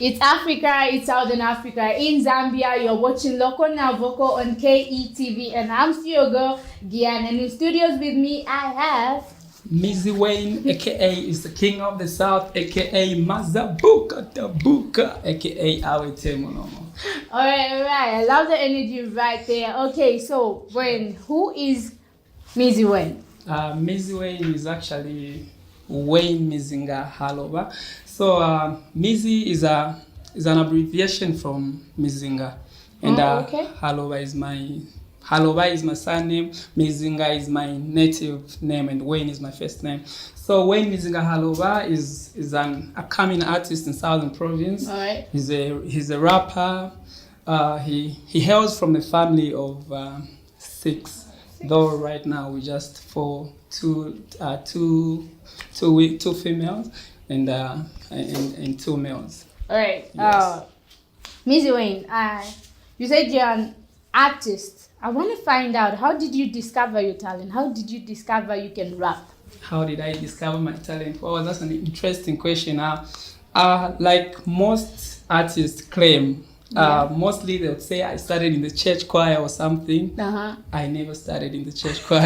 It's Africa, it's Southern Africa. In Zambia, you're watching Loco Na Voco on KETV, and I'm still your girl, Giyane. And in studios with me, I have Mizi Wayne, aka is the king of the south, aka Mazabuka Tabuka, aka Awete Monomo. Alright. I love the energy right there. Okay, so who is Mizi Wayne? Mizi Wayne is actually Wayne Mizinga Haloba. So Mizi is an abbreviation from Mizinga, and Haloba is my surname. Mizinga is my native name, and Wayne is my first name. So Wayne Mizinga Haloba is an upcoming artist in Southern Province. All right. He's a rapper. He hails from a family of six. Though right now we just two females and two males. All right. Yes. Mizi Wayne, you said you're an artist. I want to find out, how did you discover your talent? How did you discover you can rap? How did I discover my talent? Well, that's an interesting question. Like most artists claim, mostly they would say I started in the church choir or something. I never started in the church choir.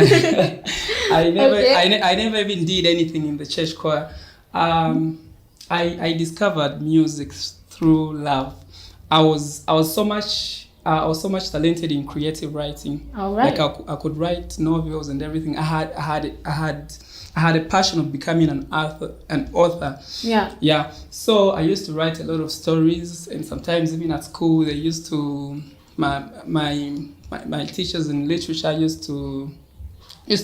I never even did anything in the church choir. I discovered music through love. I was so much talented in creative writing. All right. Like I could write novels and everything. I had a passion of becoming an author. Yeah. Yeah. So I used to write a lot of stories, and sometimes even at school they used to my teachers in literature used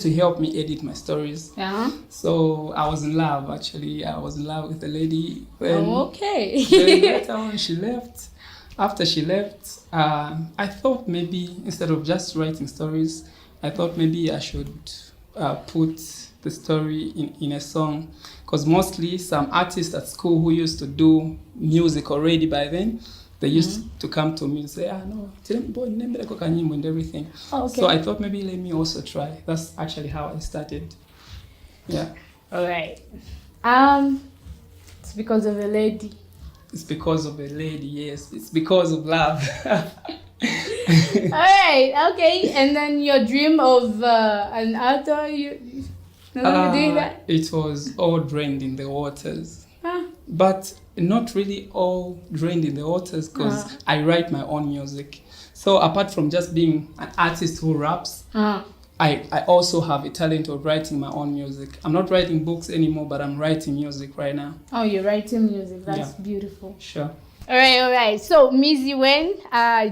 to help me edit my stories. Yeah. So I was in love, actually. I was in love with the lady. Okay. Then later on she left. After she left, I thought maybe instead of just writing stories, I thought maybe I should put the story in a song. Because mostly some artists at school who used to do music already by then, they used to come to me and say, no, and everything. Oh, okay. So I thought maybe let me also try. That's actually how I started. Yeah. All right. It's because of a lady. It's because of a lady, yes. It's because of love. All right, okay. And then your dream of an author, you no longer doing that? It was all drained in the waters. But not really all drained in the waters, because I write my own music. So apart from just being an artist who raps, I also have a talent of writing my own music. I'm not writing books anymore, but I'm writing music right now. Oh, you're writing music. That's beautiful. Sure. All right. So, Mizi Wayne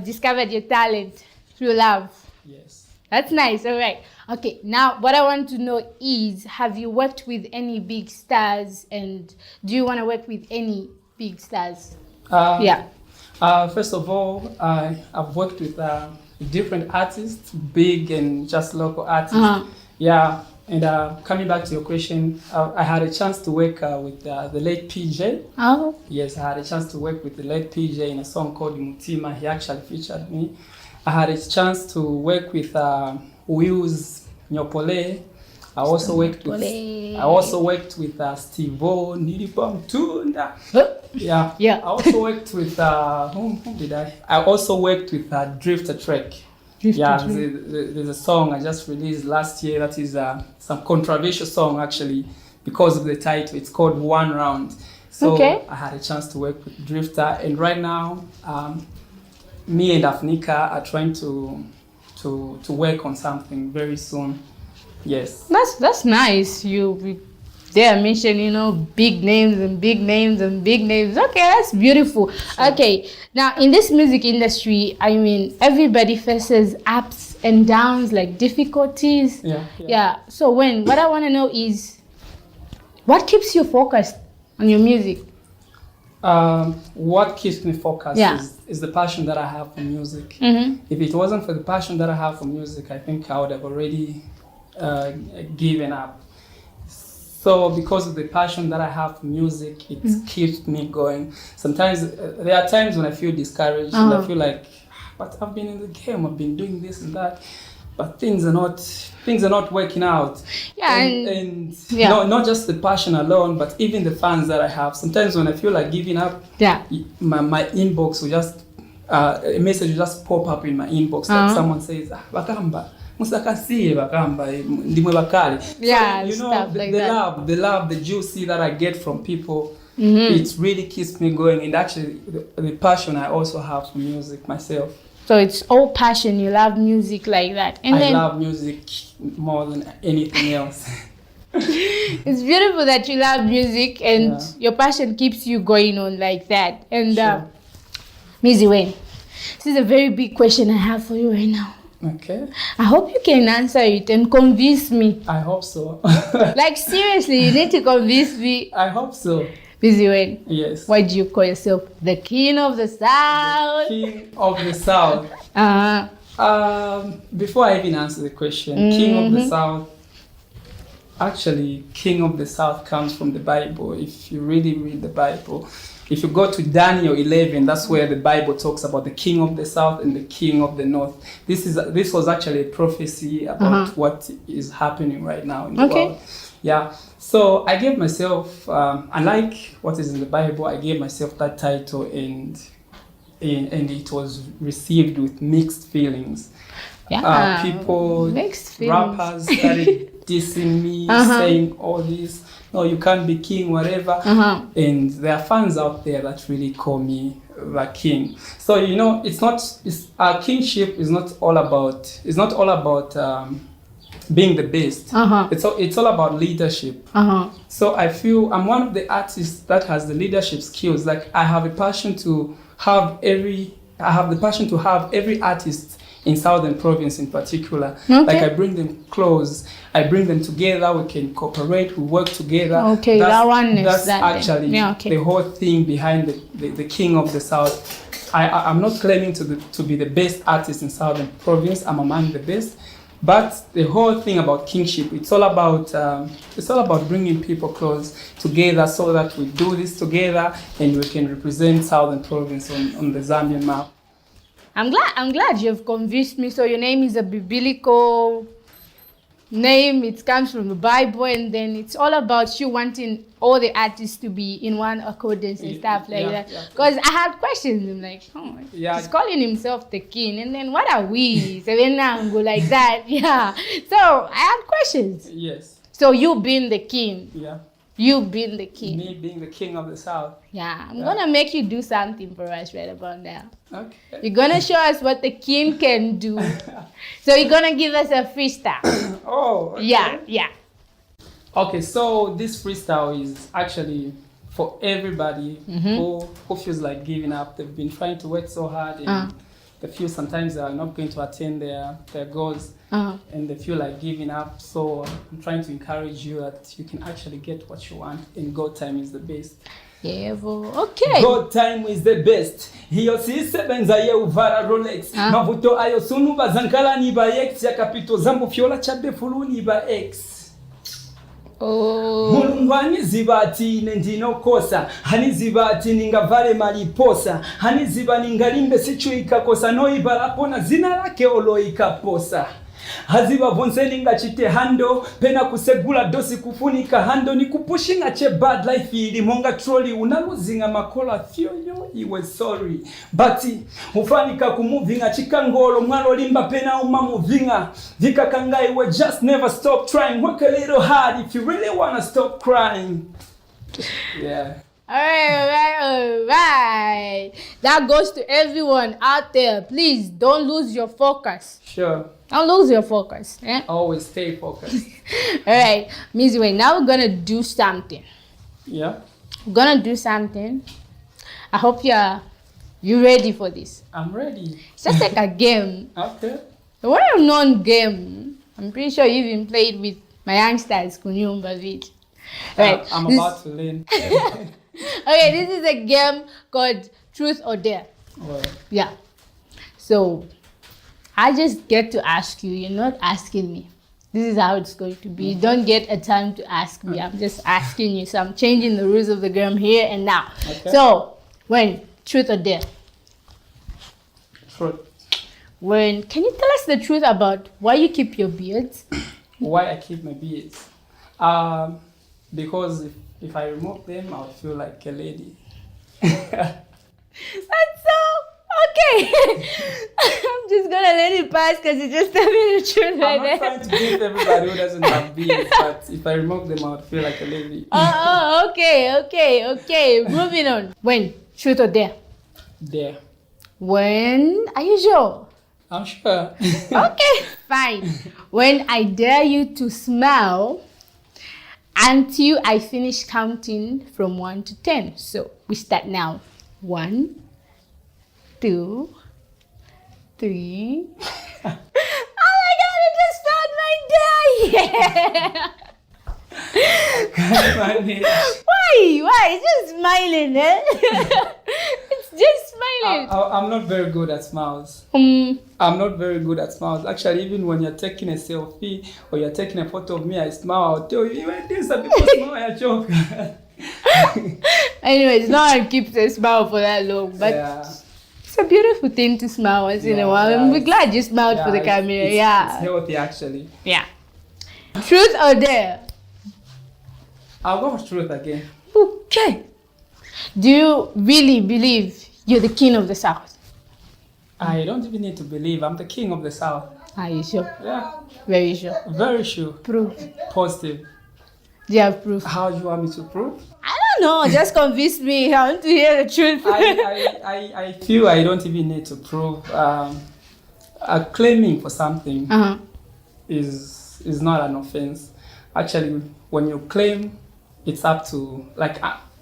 discovered your talent through love. Yes. That's nice. All right. Okay. Now, what I want to know is, have you worked with any big stars, and do you want to work with any big stars? First of all, I've worked with different artists, big and just local artists. Yeah. And coming back to your question, I had a chance to work with the late PJ. Oh. Yes, I had a chance to work with the late PJ in a song called Mutima. He actually featured me. I had a chance to work with Wills Nyopole. I also worked with Steve-O, Nilipam Tunda. Yeah. I also worked with whom did I? I also worked with Drifter Trek. There's a song I just released last year that is some controversial song, actually, because of the title. It's called One Round. So I had a chance to work with Drifter, and right now me and Afnika are trying to work on something very soon. Yes. That's nice. They are mentioning, big names and big names and big names. Okay, that's beautiful. Sure. Okay, now in this music industry, I mean, everybody faces ups and downs, like difficulties. Yeah. So what I want to know is, what keeps you focused on your music? What keeps me focused is the passion that I have for music. If it wasn't for the passion that I have for music, I think I would have already given up. So because of the passion that I have for music, it keeps me going. Sometimes there are times when I feel discouraged and I feel like, but I've been in the game, I've been doing this and that. but things are not working out. Yeah, and not just the passion alone, but even the fans that I have. Sometimes when I feel like giving up, my inbox will just a message will just pop up in my inbox that someone says, "Bakamba, musakasiye bakamba, ndimwe bakali." Yeah, so, you know, stuff like that. the love, the juicy that I get from people, it really keeps me going. And actually, the passion I also have for music myself. So it's all passion. You love music like that. And I love music more than anything else. It's beautiful that you love music and your passion keeps you going on like that. And Mizi Wayne, this is a very big question I have for you right now. Okay. I hope you can answer it and convince me. I hope so. Like seriously, you need to convince me. I hope so. Mizi Wayne. Yes. Why do you call yourself the King of the South? The King of the South. Before I even answer the question, King of the South. Actually, King of the South comes from the Bible. If you really read the Bible, if you go to Daniel 11, that's where the Bible talks about the King of the South and the King of the North. This was actually a prophecy about what is happening right now in the world. Yeah. So I gave myself, unlike what is in the Bible, I gave myself that title, and it was received with mixed feelings. Yeah. People, mixed feelings. Rappers started dissing me, saying all this. No, you can't be king, whatever. And there are fans out there that really call me the king. So you know, our kingship is not all about. It's not all about being the best. It's all about leadership. So I feel I'm one of the artists that has the leadership skills. Like I have the passion to have every artist in Southern Province in particular. Like I bring them close, I bring them together, we can cooperate, we work together. Okay, that's actually the whole thing behind the King of the South. I'm not claiming to be the best artist in Southern Province. I'm among the best. But the whole thing about kingship, it's all about bringing people close together so that we do this together and we can represent Southern Province on the Zambian map. I'm glad you've convinced me. So your name is a biblical name. It comes from the Bible, and then it's all about you wanting all the artists to be in one accordance and stuff like that. Because I had questions. I'm like, he's calling himself the king, and then what are we? Sevenango like that. Yeah. So I had questions. Yes. So you being the king. Yeah. You being the king. Me being the king of the South. Yeah, I'm gonna make you do something for us right about now. Okay. You're gonna show us what the king can do. So you're gonna give us a freestyle. Oh. Okay. Yeah. Okay, so this freestyle is actually for everybody who feels like giving up. They've been trying to work so hard and they feel sometimes they are not going to attain their goals. And they feel like giving up. So I'm trying to encourage you that you can actually get what you want, and God time is the best. Yeah, okay. God time is the best. Hiyo si sebenza ye uvara Rolex. Mavuto ayo sunu bazankala ni ba X ya kapito zambu fiola chabe fulu ni ba X. Mulungwani zibati nendino kosa hani zibati ningavale maliposa hani ziba ningalimbe sichu ikakosa no ibalapona zina lake olo ikaposa haziba vonseni ngachite hando pena kusegula dosi kufunika hando ni kupushinga che bad life ili monga trolley unaluzinga makola thyoyo iwe sorry but ufanika kumuvinga chikangolo mwalo limba pena uma muvinga vika kangai we just never stop trying, work a little hard if you really want to stop crying. Yeah. All right. That goes to everyone out there. Please don't lose your focus. Sure. Don't lose your focus. Always stay focused. All right, Mizi Wayne, now we're gonna do something. Yeah. We're gonna do something. I hope you're ready for this. I'm ready. It's just like a game. Okay. A well-known game. I'm pretty sure you even played with my youngsters, Kunyumba Vit. Right. I'm about to learn. Okay, this is a game called Truth or Dare. Right. Yeah. So I just get to ask you. You're not asking me. This is how it's going to be. You don't get a time to ask me. I'm just asking you. So I'm changing the rules of the game here and now. Okay. So, Wayne, truth or dare? Truth. Can you tell us the truth about why you keep your beards? Why I keep my beards? Because if I remove them, I'll feel like a lady. That's so okay. I'm just gonna let it pass because you just tell me the truth right I'm there. not trying to beat everybody who doesn't have beards, but if I remove them, I would feel like a lady. Okay. Moving on. When? Truth or dare? There. When? Are you sure? I'm sure. Okay, fine. When I dare you to smile until I finish counting from 1 to 10. So we start now. 1, 2, 3. Oh my God! I just found my dare. Yeah. Can't manage. Why? It's just smiling, eh? It's just smiling. I'm not very good at smiles. I'm not very good at smiles. Actually, even when you're taking a selfie or you're taking a photo of me, I smile. I'll tell you, even this, some people smile at joke. Anyways, no one keeps a smile for that long, but it's a beautiful thing to smile once in a while. And we're glad you smiled for the camera. It's healthy, actually. Yeah. Truth or dare? I'll go for truth again. Okay. Do you really believe you're the king of the South? I don't even need to believe. I'm the king of the South. Are you sure? Yeah. Very sure. Very sure. Proof. Positive. Do you have proof? How do you want me to prove? I don't know. Just convince me. I want to hear the truth. I feel I don't even need to prove. Claiming for something is not an offense. Actually, when you claim, it's up to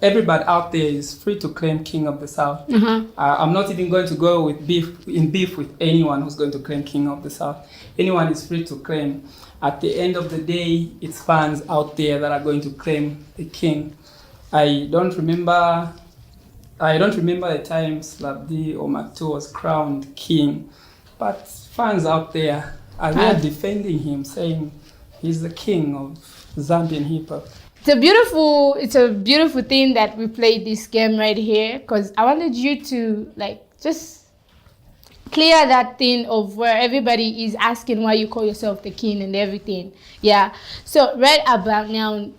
everybody out there is free to claim king of the South. I'm not even going to go with beef with anyone who's going to claim king of the South. Anyone is free to claim. At the end of the day, it's fans out there that are going to claim the king. I don't remember the time Slabdi or Maktu was crowned king, but fans out there are there defending him, saying he's the king of Zambian hip hop. It's a beautiful thing that we played this game right here, because I wanted you to just clear that thing of where everybody is asking why you call yourself the king and everything. Yeah. So right about now,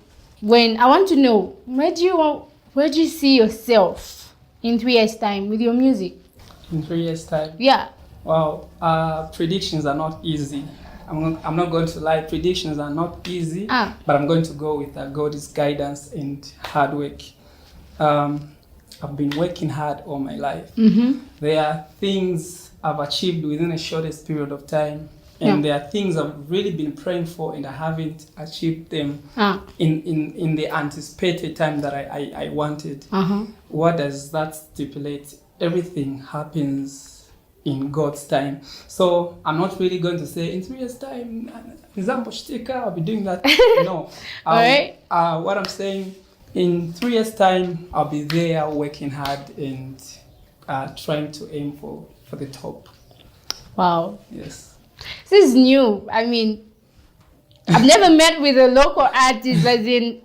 when I want to know, where do you see yourself in 3 years' time with your music? In 3 years' time? Yeah. Wow. Predictions are not easy. I'm not going to lie. Predictions are not easy, but I'm going to go with God's guidance and hard work. I've been working hard all my life. There are things I've achieved within the shortest period of time, and there are things I've really been praying for and I haven't achieved them in the anticipated time that I wanted. What does that stipulate? Everything happens in God's time. So I'm not really going to say in 3 years' time, I'll be doing that. No. What I'm saying, in 3 years' time, I'll be there working hard and trying to aim for the top. Wow. Yes. This is new. I mean, I've never met with a local artist, as in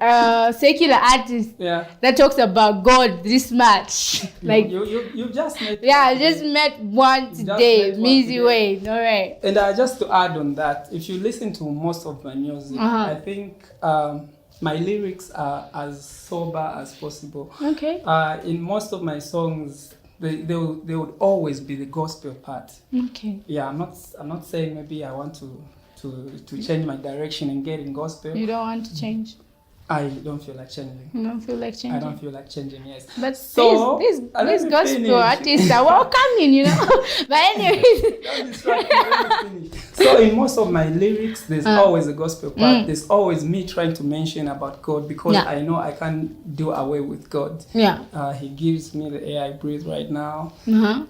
secular artist, that talks about God this much. You just met. Yeah, I just met one today, Mizi Wayne. All right. And just to add on that, if you listen to most of my music, I think my lyrics are as sober as possible. Okay. In most of my songs, they would always be the gospel part. Okay. Yeah, I'm not saying maybe I want to change my direction and get in gospel. You don't want to change? I don't feel like changing. You don't feel like changing? I don't feel like changing, yes. But so, these gospel artists are welcoming, But anyways. Don't distract me, let me finish. So in most of my lyrics, there's always a gospel part. There's always me trying to mention about God, because I know I can't do away with God. Yeah. He gives me the air I breathe right now.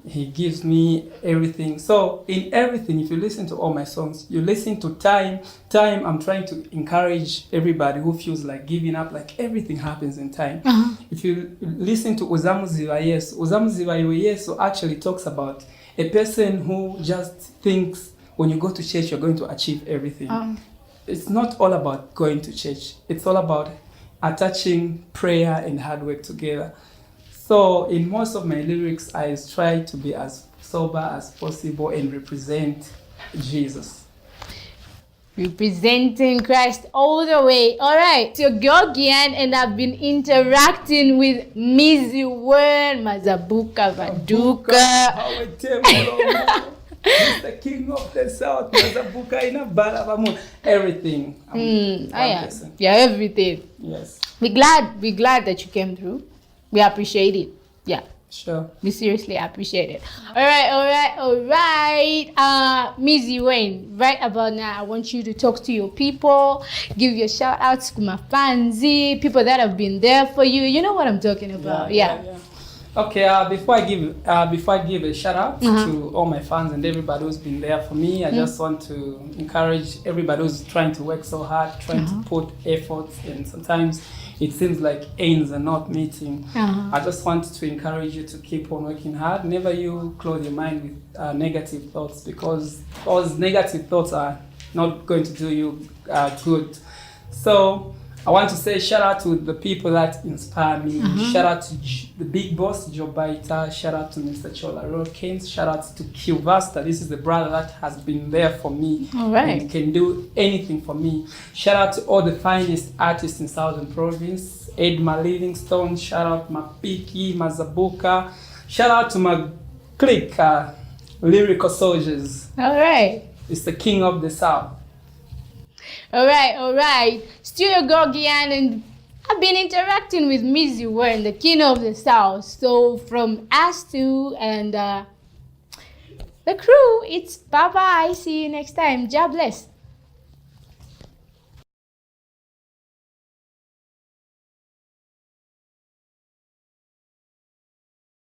He gives me everything. So in everything, if you listen to all my songs, you listen to time, I'm trying to encourage everybody who feels like giving up, like everything happens in time. If you listen to Uzamuzi wa Yesu actually talks about a person who just thinks when you go to church you're going to achieve everything. It's not all about going to church. It's all about attaching prayer and hard work together. So in most of my lyrics, I try to be as sober as possible and represent Jesus. Representing Christ all the way. All right. So your girl Giyane, and I've been interacting with Mizi Wayne, Mazabuka, Vaduka. He's the king of the south. Mazabuka ina Balabamu. Everything. Yeah, everything. Yes. We're glad that you came through. We appreciate it. Yeah. Sure. We seriously appreciate it. All right. Mizi Wayne, right about now, I want you to talk to your people, give your shout outs to my fans, people that have been there for you. You know what I'm talking about. Yeah. Okay, before I give a shout out to all my fans and everybody who's been there for me, I just want to encourage everybody who's trying to work so hard, trying to put efforts, and sometimes it seems like ends are not meeting. I just want to encourage you to keep on working hard. Never you close your mind with negative thoughts, because those negative thoughts are not going to do you good. So I want to say shout out to the people that inspire me. Shout out to the big boss, Joe Baita. Shout out to Mr. Chola Rokins. Shout out to Kilvasta. This is the brother that has been there for me. All right. And can do anything for me. Shout out to all the finest artists in Southern Province. Edma Livingstone. Shout out Mapiki, Mazabuka. Shout out to my clique, Lyrical Soldiers. All right. It's the king of the South. All right. Still your girl Giyane, and I've been interacting with Mizi Wayne, the king of the South. So from us two and the crew, it's bye-bye. See you next time. God bless.